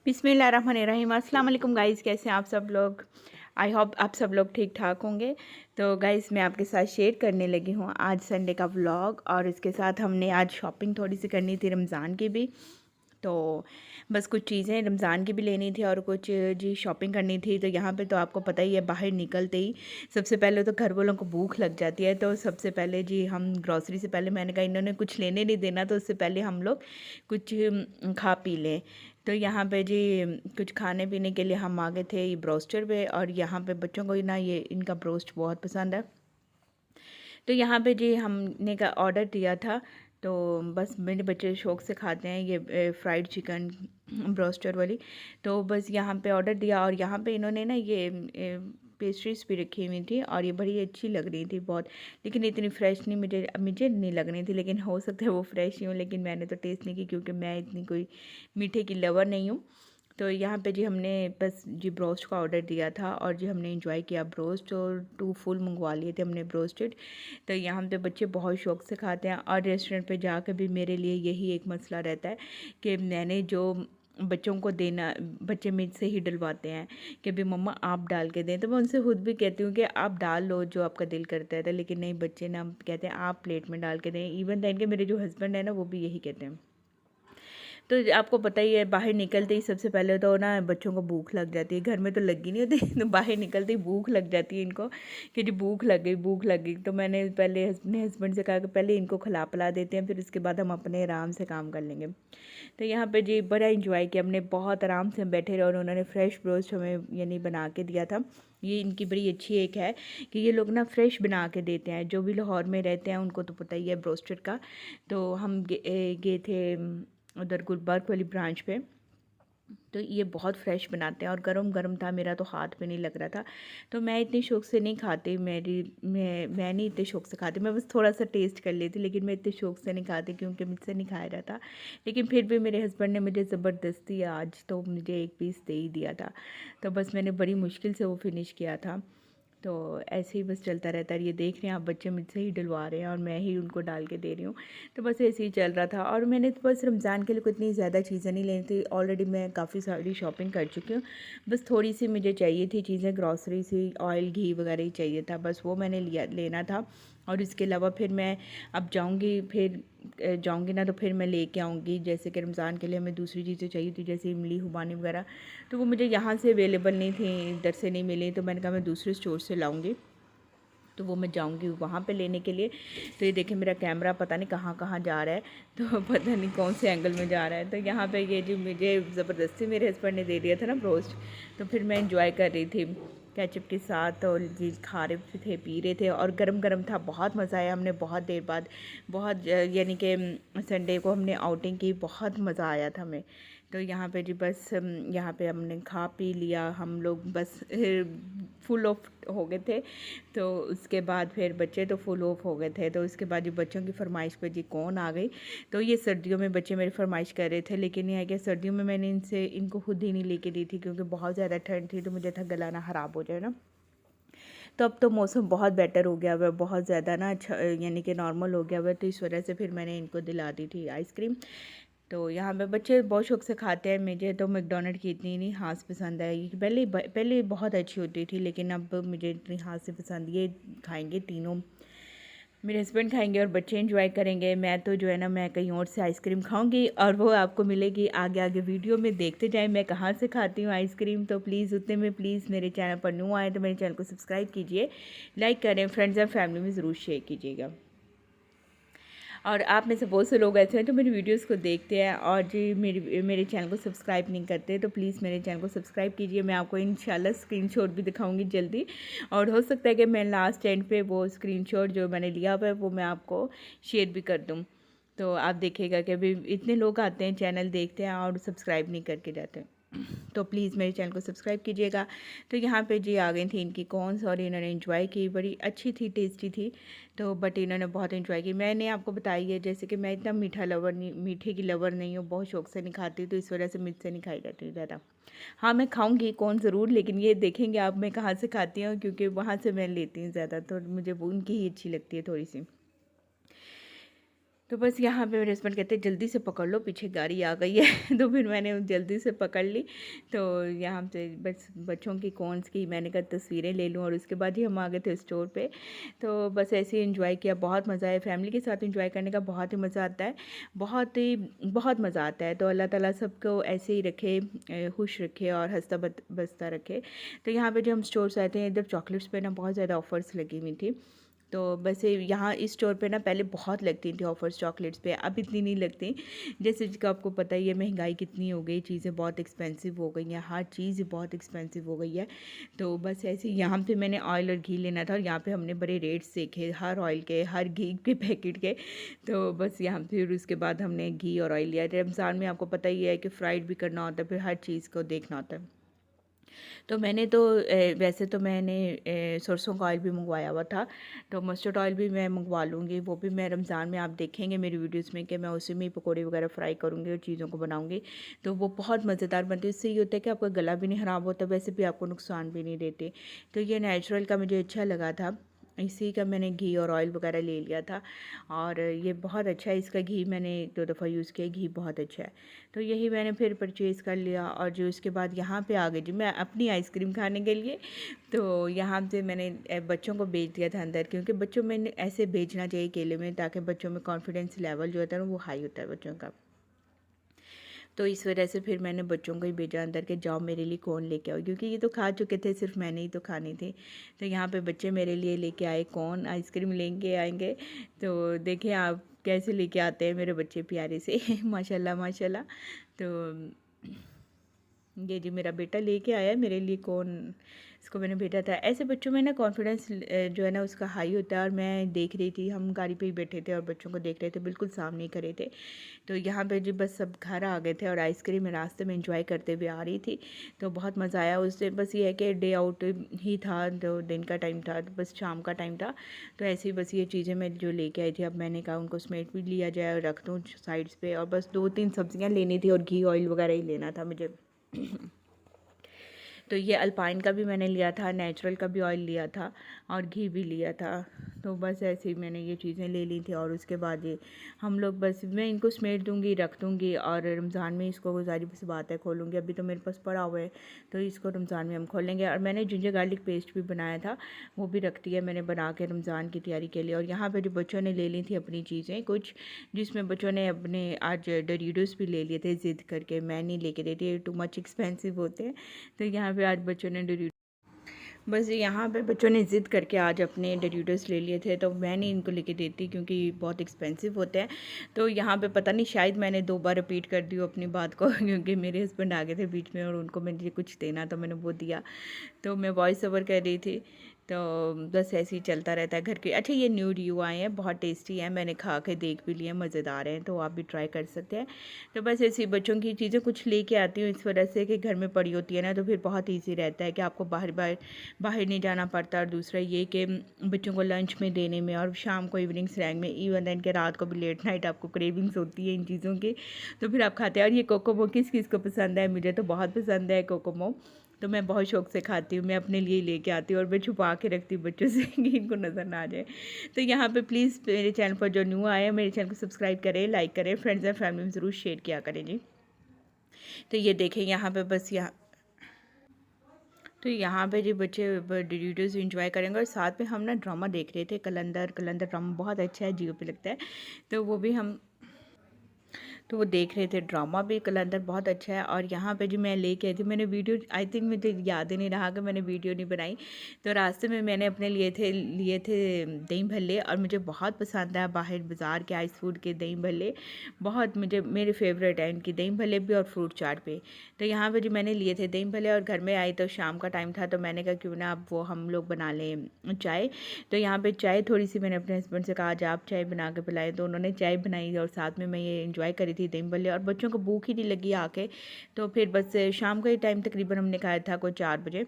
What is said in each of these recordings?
बिस्मिल्लाहिर्रहमानिर्रहीम। अस्सलाम वालेकुम गाइज़, कैसे हैं आप सब लोग। आई होप आप सब लोग ठीक ठाक होंगे। तो गाइज़ मैं आपके साथ शेयर करने लगी हूँ आज संडे का व्लॉग, और इसके साथ हमने आज शॉपिंग थोड़ी सी करनी थी रमज़ान की भी। तो बस कुछ चीज़ें रमज़ान की भी लेनी थी और कुछ जी शॉपिंग करनी थी। तो यहाँ पे तो आपको पता ही है, बाहर निकलते ही सबसे पहले तो घर वालों को भूख लग जाती है। तो सबसे पहले जी हम ग्रॉसरी से पहले मैंने कहा इन्होंने कुछ लेने नहीं देना, तो उससे पहले हम लोग कुछ खा पी लें। तो यहाँ पे जी कुछ खाने पीने के लिए हम आ गए थे ये ब्रोस्टर पे, और यहाँ पे बच्चों को ना ये इनका ब्रोस्ट बहुत पसंद है। तो यहाँ पे जी हमने का ऑर्डर दिया था। तो बस मेरे बच्चे शौक से खाते हैं ये फ्राइड चिकन ब्रोस्टर वाली। तो बस यहाँ पे ऑर्डर दिया, और यहाँ पे इन्होंने ना ये पेस्ट्रीज भी रखी हुई थी, और ये बड़ी अच्छी लग रही थी बहुत। लेकिन इतनी फ्रेश नहीं, मुझे नहीं लग रही थी, लेकिन हो सकता है वो फ्रेश ही हो, लेकिन मैंने तो टेस्ट नहीं की क्योंकि मैं इतनी कोई मीठे की लवर नहीं हूँ। तो यहाँ पे जी हमने बस जी ब्रोस्ट का ऑर्डर दिया था, और जी हमने इंजॉय किया ब्रोस्ट, और 2 फुल मंगवा लिए थे हमने ब्रोस्टेड। तो यहाँ पे बच्चे बहुत शौक से खाते हैं, और रेस्टोरेंट पे जाकर भी मेरे लिए यही एक मसला रहता है कि मैंने जो बच्चों को देना, बच्चे मुझसे ही डलवाते हैं कि भी मम्मा आप डाल के दें। तो मैं उनसे खुद भी कहती हूँ कि आप डाल लो जो आपका दिल करता है, तो लेकिन नहीं, बच्चे ना कहते हैं आप प्लेट में डाल के दें। इवन दैन के मेरे जो हस्बैंड है ना, वो भी यही कहते हैं। तो आपको पता ही है, बाहर निकलते ही सबसे पहले तो ना बच्चों को भूख लग जाती है। घर में तो लगी नहीं होती तो बाहर निकलते ही भूख लग जाती है इनको कि जी भूख लग गई, भूख लग गई। तो मैंने पहले अपने हस्बैंड से कहा कि पहले इनको खिला पिला देते हैं, फिर उसके बाद हम अपने आराम से काम कर लेंगे। तो यहाँ पे जी बड़ा इंजॉय किया हमने, बहुत आराम से हम बैठे रहे, और उन्होंने फ्रेश ब्रोस्ट हमें यानी बना के दिया था। ये इनकी बड़ी अच्छी एक है कि ये लोग ना फ्रेश बना के देते हैं। जो भी लाहौर में रहते हैं उनको तो पता ही है ब्रोस्टेड का। तो हम गए थे उधर गुलबर्ग वाली ब्रांच पे। तो ये बहुत फ्रेश बनाते हैं, और गरम गरम था, मेरा तो हाथ पे नहीं लग रहा था। तो मैं इतनी शौक से नहीं खाती, मैं नहीं इतने शौक से खाती, मैं बस थोड़ा सा टेस्ट कर लेती, लेकिन मैं इतने शौक से नहीं खाती क्योंकि मुझसे नहीं खाया जाता। लेकिन फिर भी मेरे हस्बैंड ने मुझे ज़बरदस्ती आज तो मुझे एक पीस दे ही दिया था। तो बस मैंने बड़ी मुश्किल से वो फिनिश किया था। तो ऐसे ही बस चलता रहता है। ये देख रहे हैं आप, बच्चे मुझसे ही डलवा रहे हैं और मैं ही उनको डाल के दे रही हूँ। तो बस ऐसे ही चल रहा था, और मैंने तो बस रमज़ान के लिए कोई इतनी ज़्यादा चीज़ें नहीं लेनी थी। ऑलरेडी मैं काफ़ी सारी शॉपिंग कर चुकी हूँ। बस थोड़ी सी मुझे चाहिए थी चीज़ें, ग्रॉसरी सी, ऑयल घी वगैरह ही चाहिए था, बस वो मैंने लेना था। और इसके अलावा फिर मैं अब जाऊँगी, फिर जाऊँगी ना तो फिर मैं लेके आऊँगी। जैसे कि रमज़ान के लिए हमें दूसरी चीज़ें चाहिए थी, जैसे इमली, खुबानी वगैरह, तो वो मुझे यहाँ से अवेलेबल नहीं थी, इधर से नहीं मिली, तो मैंने कहा मैं दूसरे स्टोर से लाऊँगी। तो वो मैं जाऊँगी वहाँ पे लेने के लिए। तो ये देखिए मेरा कैमरा पता नहीं कहाँ कहाँ जा रहा है, तो पता नहीं कौन से एंगल में जा रहा है। तो यहाँ पे ये जो मुझे ज़बरदस्ती मेरे हस्बैंड ने दे दिया था ना ब्रोस्ट, तो फिर मैं इंजॉय कर रही थी केचप के साथ, और जी खा रहे थे, पी रहे थे, और गरम गरम था, बहुत मज़ा आया। हमने बहुत देर बाद, बहुत यानी कि संडे को हमने आउटिंग की, बहुत मज़ा आया था हमें। तो यहाँ पे जी बस यहाँ पे हमने खा पी लिया, हम लोग बस फुल ऑफ हो गए थे। तो उसके बाद फिर बच्चे तो फुल ऑफ हो गए थे। तो उसके बाद जी बच्चों की फरमाइश पे जी कौन आ गई। तो ये सर्दियों में बच्चे मेरी फरमाइश कर रहे थे, लेकिन ये है कि सर्दियों में मैंने इनको खुद ही नहीं लेके दी थी क्योंकि बहुत ज़्यादा ठंड थी, तो मुझे था गला ना ख़राब हो जाए ना। तो अब तो मौसम बहुत बेटर हो गया हुआ है, बहुत ज़्यादा ना अच्छा यानी कि नॉर्मल हो गया हुआ है, तो इस वजह से फिर मैंने इनको दिला दी थी आइसक्रीम। तो यहाँ पे बच्चे बहुत शौक से खाते हैं। मुझे तो मैकडोनल्ड की इतनी नहीं हाथ पसंद है, पहले बहुत अच्छी होती थी, लेकिन अब मुझे इतनी हाथ से पसंद, ये खाएंगे तीनों, मेरे हस्बैंड खाएंगे और बच्चे एंजॉय करेंगे। मैं तो जो है ना, मैं कहीं और से आइसक्रीम खाऊंगी, और वो आपको मिलेगी आगे आगे वीडियो में, देखते जाएं मैं कहाँ से खाती हूँ आइसक्रीम। तो प्लीज़ उतने में प्लीज़ मेरे चैनल पर न्यू आए तो मेरे चैनल को सब्सक्राइब कीजिए, लाइक करें, फ्रेंड्स और फैमिली में ज़रूर शेयर कीजिएगा। और आप में से बहुत से लोग ऐसे हैं जो मेरी वीडियोस को देखते हैं और जी मेरे चैनल को सब्सक्राइब नहीं करते, तो प्लीज़ मेरे चैनल को सब्सक्राइब कीजिए। मैं आपको इंशाल्लाह स्क्रीनशॉट भी दिखाऊंगी जल्दी, और हो सकता है कि मैं लास्ट एंड पे वो स्क्रीनशॉट जो मैंने लिया हुआ है वो मैं आपको शेयर भी कर दूँ। तो आप देखिएगा कि अभी इतने लोग आते हैं, चैनल देखते हैं और सब्सक्राइब नहीं करके जाते। तो प्लीज़ मेरे चैनल को सब्सक्राइब कीजिएगा। तो यहाँ पे जी आ गई थी इनकी कॉर्न्स, और इन्होंने एंजॉय की, बड़ी अच्छी थी, टेस्टी थी। तो बट इन्होंने बहुत एंजॉय की। मैंने आपको बताई है जैसे कि मैं इतना मीठे की लवर नहीं हूँ, बहुत शौक से नहीं खाती, तो इस वजह से मुझसे नहीं खाई जाती ज़्यादा। हाँ मैं खाऊंगी कौन ज़रूर, लेकिन ये देखेंगे आप मैं कहाँ से खाती हूँ, क्योंकि वहाँ से मैं लेती हूँ ज़्यादा, तो मुझे वो उनकी ही अच्छी लगती है थोड़ी सी। तो बस यहाँ पे मेरे हस्बैंड कहते हैं जल्दी से पकड़ लो, पीछे गाड़ी आ गई है। तो फिर मैंने जल्दी से पकड़ ली। तो यहाँ से बस बच्चों की कॉर्न्स की मैंने कहा तस्वीरें ले लूँ, और उसके बाद ही हम आ गए थे स्टोर पे। तो बस ऐसे ही एंजॉय किया, बहुत मज़ा आया। फैमिली के साथ एंजॉय करने का बहुत ही मज़ा आता है, बहुत मज़ा आता है। तो अल्लाह ताला सबको ऐसे ही रखे, खुश रखे और हंसता बसता रखे। तो यहाँ पर जो हम स्टोर से आए थे, इधर चॉकलेट्स पर ना बहुत ज़्यादा ऑफ़र्स लगी हुई थी। तो बस यहाँ इस स्टोर पे ना पहले बहुत लगती थी ऑफ़र्स चॉकलेट्स पे, अब इतनी नहीं लगती। जैसे कि आपको पता ही है महंगाई कितनी हो गई, चीज़ें बहुत एक्सपेंसिव हो गई हैं, हर चीज़ बहुत एक्सपेंसिव हो गई है। तो बस ऐसे ही यहाँ पे मैंने ऑयल और घी लेना था, और यहाँ पे हमने बड़े रेट्स देखे हर ऑयल के, हर घी के पैकेट के। तो बस यहाँ फिर उसके बाद हमने घी और ऑयल लिया। रमज़ान में आपको पता ही है कि फ्राइड भी करना होता है, फिर हर चीज़ को देखना होता है। तो मैंने तो वैसे तो मैंने सरसों का ऑयल भी मंगवाया हुआ था, तो मस्टर्ड ऑयल भी मैं मंगवा लूँगी। वो भी मैं रमज़ान में आप देखेंगे मेरी वीडियोस में कि मैं उसी में ही पकौड़े वगैरह फ्राई करूँगी और चीज़ों को बनाऊँगी। तो वो बहुत मज़ेदार बनती है। इससे ये होता है कि आपका गला भी नहीं ख़राब होता, वैसे भी आपको नुकसान भी नहीं देते। तो ये नेचुरल का मुझे अच्छा लगा था, इसी का मैंने घी और ऑयल वगैरह ले लिया था। और ये बहुत अच्छा है, इसका घी मैंने 2 दफ़ा यूज़ किया, घी बहुत अच्छा है। तो यही मैंने फिर परचेज़ कर लिया, और जो उसके बाद यहाँ पे आ गई जी मैं अपनी आइसक्रीम खाने के लिए। तो यहाँ से मैंने बच्चों को भेज दिया था अंदर, क्योंकि बच्चों में ऐसे भेजना चाहिए केले में, ताकि बच्चों में कॉन्फिडेंस लेवल जो होता है ना वो हाई होता है बच्चों का। तो इस वजह से फिर मैंने बच्चों को ही भेजा अंदर के जाओ मेरे लिए कौन लेके आओ, क्योंकि ये तो खा चुके थे, सिर्फ मैंने ही तो खानी थी। तो यहाँ पे बच्चे मेरे लिए लेके आए कौन आइसक्रीम लेंगे आएंगे। तो देखें आप कैसे लेके आते हैं मेरे बच्चे प्यारे से। माशाल्लाह माशाल्लाह। तो ये जी मेरा बेटा लेके आया है मेरे लिए कौन, इसको मैंने भेजा था। ऐसे बच्चों में ना कॉन्फिडेंस जो है ना उसका हाई होता है। और मैं देख रही थी, हम गाड़ी पे ही बैठे थे और बच्चों को देख रहे थे, बिल्कुल सामने ही खड़े थे। तो यहाँ पे जी बस सब घर आ गए थे, और आइसक्रीम मैं रास्ते में एंजॉय करते हुए आ रही थी। तो बहुत मज़ा आया उस दिन। बस ये है कि डे आउट ही था, तो दिन का टाइम था, तो बस शाम का टाइम था। तो ऐसे ही बस ये चीज़ें मैं जो लेके आई थी, अब मैंने कहा उनको समेट भी लिया जाए और रख दूँ साइड्स पे। और बस 2-3 सब्जियाँ लेनी थी, और घी ऑयल वगैरह ही लेना था मुझे। तो ये अल्पाइन का भी मैंने लिया था, नेचुरल का भी ऑयल लिया था, और घी भी लिया था। तो बस ऐसे ही मैंने ये चीज़ें ले ली थी। और उसके बाद ये हम लोग बस मैं इनको समेट दूँगी, रख दूँगी, और रमज़ान में इसको गुजारी सी बात है खोलूँगी। अभी तो मेरे पास पड़ा हुआ है, तो इसको रमज़ान में हम खोलेंगे। और मैंने जिंजर गार्लिक पेस्ट भी बनाया था, वो भी रख दिया मैंने बना के रमज़ान की तैयारी के लिए। और यहाँ पर जो बच्चों ने ले ली थी अपनी चीज़ें कुछ, जिसमें बच्चों ने अपने आज डोरिटोस भी ले लिए थे ज़िद करके, मैं नहीं लेके देती, टू मच एक्सपेंसिव होते हैं। तो यहाँ पे आज बच्चों ने बस यहाँ पे बच्चों ने ज़िद करके आज अपने डोरिटोस ले लिए थे, तो मैं नहीं इनको लेके देती क्योंकि बहुत एक्सपेंसिव होते हैं। तो यहाँ पे पता नहीं शायद मैंने 2 बार रिपीट कर दी अपनी बात को। क्योंकि मेरे हस्बैंड आ गए थे बीच में, और उनको मुझे कुछ देना, तो मैंने वो दिया। तो मैं वॉइस ओवर कर रही थी। तो बस ऐसे ही चलता रहता है घर के। अच्छा ये न्यू ड्यू आए हैं, बहुत टेस्टी हैं, मैंने खा के देख भी लिए, मज़ेदार हैं, तो आप भी ट्राई कर सकते हैं। तो बस ऐसी बच्चों की चीज़ें कुछ लेके आती हूँ इस वजह से कि घर में पड़ी होती है ना, तो फिर बहुत ईजी रहता है कि आपको बाहर बाहर बाहर नहीं जाना पड़ता। और दूसरा ये कि बच्चों को लंच में देने में, और शाम को इवनिंग स्नैक में, इवन दैन के रात को भी लेट नाइट आपको क्रेविंग्स होती है इन चीज़ों की, तो फिर आप खाते हैं। और ये कोकोमो किस किस को पसंद है, मुझे तो बहुत पसंद है कोकोमो, तो मैं बहुत शौक से खाती हूँ। मैं अपने लिए लेके आती हूँ, और मैं छुपा के रखती हूँ बच्चों से कि इनको नज़र ना आ जाए। तो यहाँ पे प्लीज़ मेरे चैनल पर जो न्यू आए हैं मेरे चैनल को सब्सक्राइब करें, लाइक करें, फ्रेंड्स एंड फैमिली में ज़रूर शेयर किया करें जी। तो ये देखें यहाँ पे बस यहाँ, तो यहाँ पे जी बच्चे डोरिटोस इंजॉय करेंगे, और साथ में हम ना ड्रामा देख रहे थे, कलंदर ड्रामा बहुत अच्छा है, जियो पे लगता है। तो वो भी हम तो वो देख रहे थे, ड्रामा भी कलंदर बहुत अच्छा है। और यहाँ पे जो मैं लेके आई थी, मैंने वीडियो आई थिंक मुझे याद ही नहीं रहा कि मैंने वीडियो नहीं बनाई। तो रास्ते में मैंने अपने लिए थे दही भल्ले, और मुझे बहुत पसंद है बाहर बाज़ार के आइस फूड के दही भल्ले, बहुत मुझे मेरे फेवरेट है इनकी दही भल्ले भी और फ्रूट चाट भी। तो यहाँ पर जो मैंने लिए थे दही भल्ले, और घर में आई तो शाम का टाइम था, तो मैंने कहा क्यों ना अब वो हम लोग बना लें चाय। तो यहाँ पे चाय थोड़ी सी मैंने अपने हस्बैंड से कहा आज आप चाय बना के पिलाएं, तो उन्होंने चाय बनाई, और साथ में मैं ये एंजॉय करी थी दही भल्ले। और बच्चों को भूख ही नहीं लगी आके, तो फिर बस शाम का ही टाइम तकरीबन हमने खाया था कोई 4 बजे।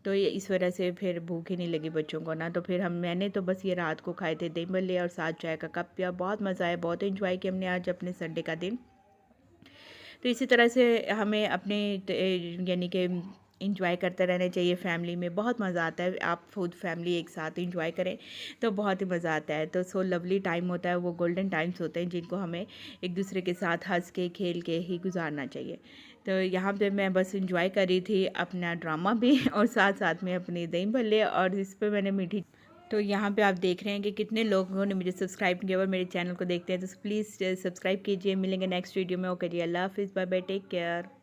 तो ये इस वजह से फिर भूख ही नहीं लगी बच्चों को ना, तो फिर मैंने तो बस ये रात को खाए थे दही भल्ले, और साथ चाय का कप पिया। बहुत मज़ा आया, बहुत एंजॉय किया हमने आज अपने संडे का दिन। तो इसी तरह से हमें अपने यानी कि इंजॉय करते रहना चाहिए फैमिली में, बहुत मज़ा आता है। आप खुद फैमिली एक साथ इंजॉय करें तो बहुत ही मज़ा आता है। तो सो लवली टाइम होता है, वो गोल्डन टाइम्स होते हैं जिनको हमें एक दूसरे के साथ हंस के खेल के ही गुजारना चाहिए। तो यहाँ पे मैं बस इंजॉय कर रही थी अपना ड्रामा भी और साथ साथ में अपने दही भल्ले, और इस पर मैंने मीठी। तो यहाँ पे आप देख रहे हैं कि कितने लोगों ने मुझे सब्सक्राइब किया और मेरे चैनल को देखते हैं, तो प्लीज़ सब्सक्राइब कीजिए। मिलेंगे नेक्स्ट वीडियो में। ओके जी, अल्लाह हाफिज़, बाय बाय, टेक केयर।